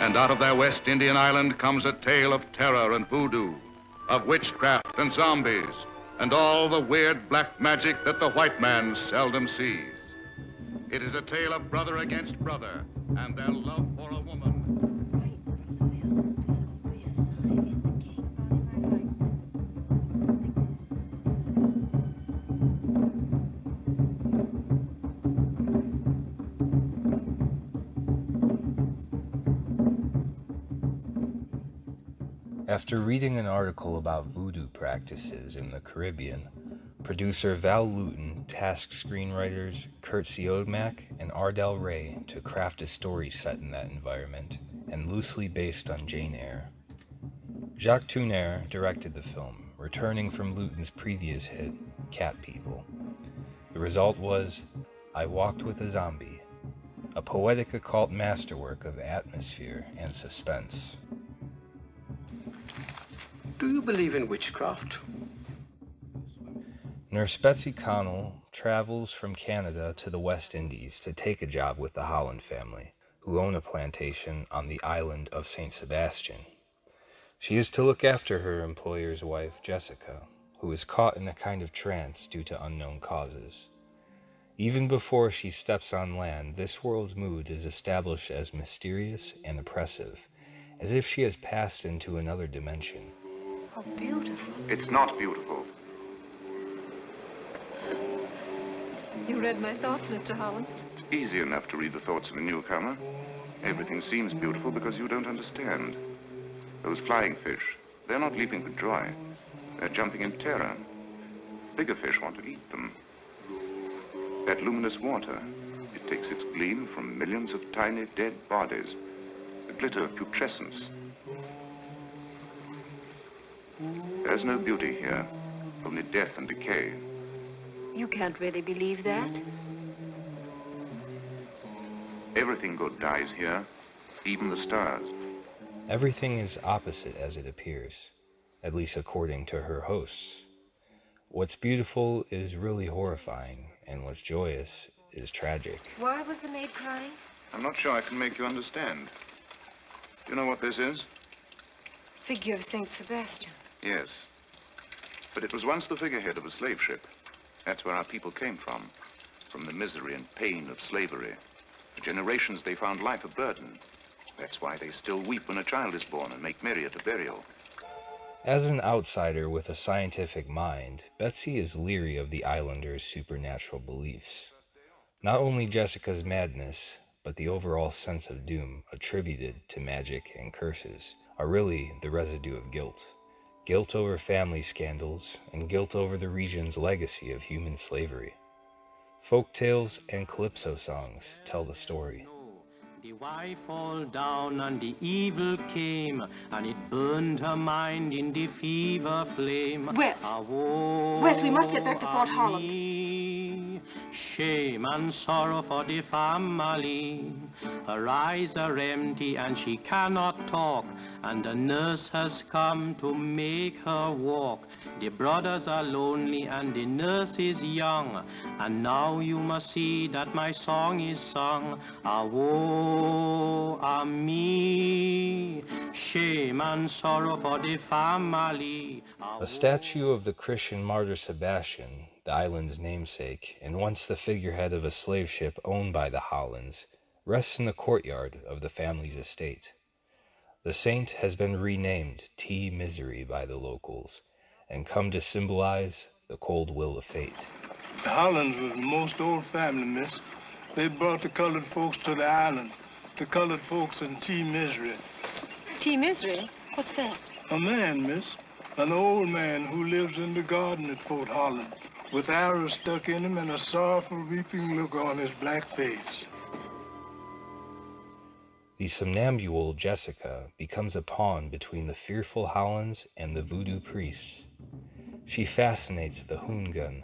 And out of their West Indian island comes a tale of terror and voodoo, of witchcraft and zombies, and all the weird black magic that the white man seldom sees. It is a tale of brother against brother and their love for a woman. After reading an article about voodoo practices in the Caribbean, producer Val Lewton tasked screenwriters Kurt Siodmak and Ardell Ray to craft a story set in that environment and loosely based on Jane Eyre. Jacques Tourneur directed the film, returning from Lewton's previous hit, Cat People. The result was I Walked with a Zombie, a poetic occult masterwork of atmosphere and suspense. Do you believe in witchcraft? Nurse Betsy Connell travels from Canada to the West Indies to take a job with the Holland family, who own a plantation on the island of St. Sebastian. She is to look after her employer's wife, Jessica, who is caught in a kind of trance due to unknown causes. Even before she steps on land, this world's mood is established as mysterious and oppressive, as if she has passed into another dimension. How beautiful. It's not beautiful. You read my thoughts, Mr. Holland. It's easy enough to read the thoughts of a newcomer. Everything seems beautiful because you don't understand. Those flying fish, they're not leaping for joy. They're jumping in terror. Bigger fish want to eat them. That luminous water, it takes its gleam from millions of tiny dead bodies. The glitter of putrescence. There's no beauty here, only death and decay. You can't really believe that? Everything good dies here, even the stars. Everything is opposite as it appears, at least according to her hosts. What's beautiful is really horrifying, and what's joyous is tragic. Why was the maid crying? I'm not sure I can make you understand. Do you know what this is? Figure of St. Sebastian. Yes. But it was once the figurehead of a slave ship. That's where our people came from the misery and pain of slavery. For generations they found life a burden. That's why they still weep when a child is born and make merry at a burial. As an outsider with a scientific mind, Betsy is leery of the islanders' supernatural beliefs. Not only Jessica's madness, but the overall sense of doom attributed to magic and curses are really the residue of guilt. Guilt over family scandals, and guilt over the region's legacy of human slavery. Folk tales and calypso songs tell the story. The wife fall down and the evil came, and it burned her mind in the fever flame. Wes! Wes, we must get back to Fort Holland. Shame and sorrow for the family. Her eyes are empty and she cannot talk, and the nurse has come to make her walk. The brothers are lonely and the nurse is young, and now you must see that my song is sung. Ah, woe, ah, me, shame and sorrow for the family. A statue of the Christian martyr Sebastian, the island's namesake, and once the figurehead of a slave ship owned by the Hollands, rests in the courtyard of the family's estate. The saint has been renamed T. Misery by the locals, and come to symbolize the cold will of fate. The Hollands was the most old family, miss. They brought the colored folks to the island. The colored folks in T. Misery. T. Misery? What's that? A man, miss. An old man who lives in the garden at Fort Holland, with arrows stuck in him and a sorrowful, weeping look on his black face. The somnambule Jessica becomes a pawn between the fearful Hollands and the voodoo priests. She fascinates the Hoongun,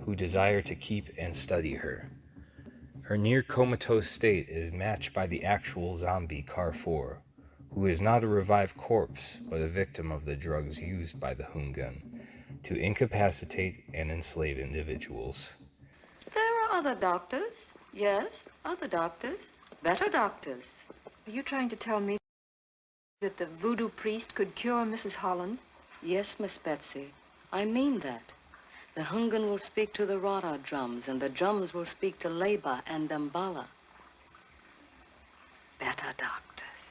who desire to keep and study her. Her near-comatose state is matched by the actual zombie Carrefour, who is not a revived corpse, but a victim of the drugs used by the Hoongun to incapacitate and enslave individuals. There are other doctors. Yes, other doctors. Better doctors. Are you trying to tell me That the voodoo priest could cure Mrs. Holland? Yes, Miss Betsy. I mean that. The Hungan will speak to the Rara drums, and the drums will speak to Leba and Dambala. Better doctors.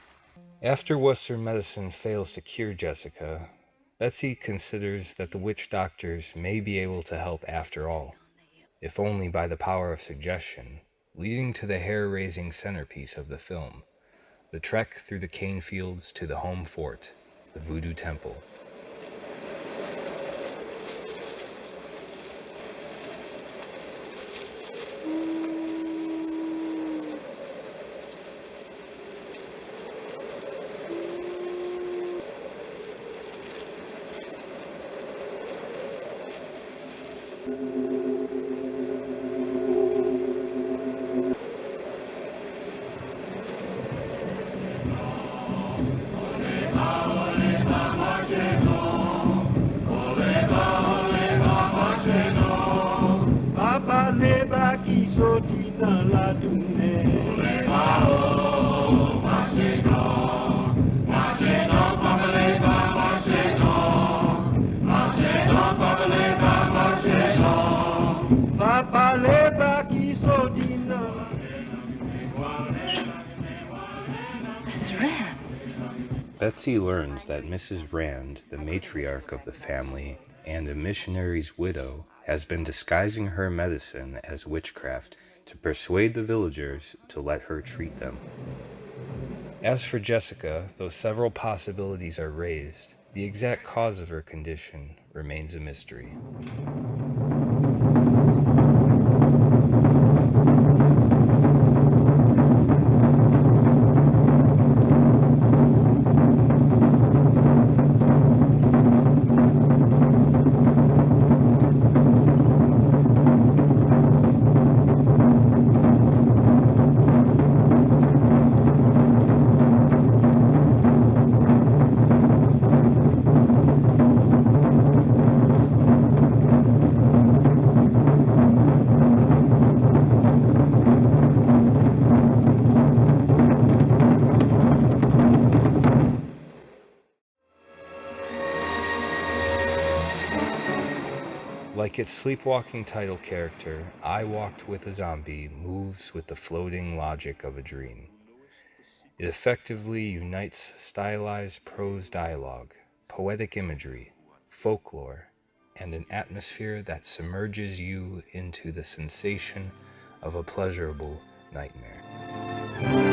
After Western medicine fails to cure Jessica, Betsy considers that the witch doctors may be able to help after all, if only by the power of suggestion, leading to the hair-raising centerpiece of the film, the trek through the cane fields to the home fort, the Voodoo Temple. Mrs. Rand. Betsy learns that Mrs. Rand, the matriarch of the family and a missionary's widow, has been disguising her medicine as witchcraft to persuade the villagers to let her treat them. As for Jessica, though several possibilities are raised, the exact cause of her condition remains a mystery. Like its sleepwalking title character, I Walked with a Zombie moves with the floating logic of a dream. It effectively unites stylized prose dialogue, poetic imagery, folklore, and an atmosphere that submerges you into the sensation of a pleasurable nightmare.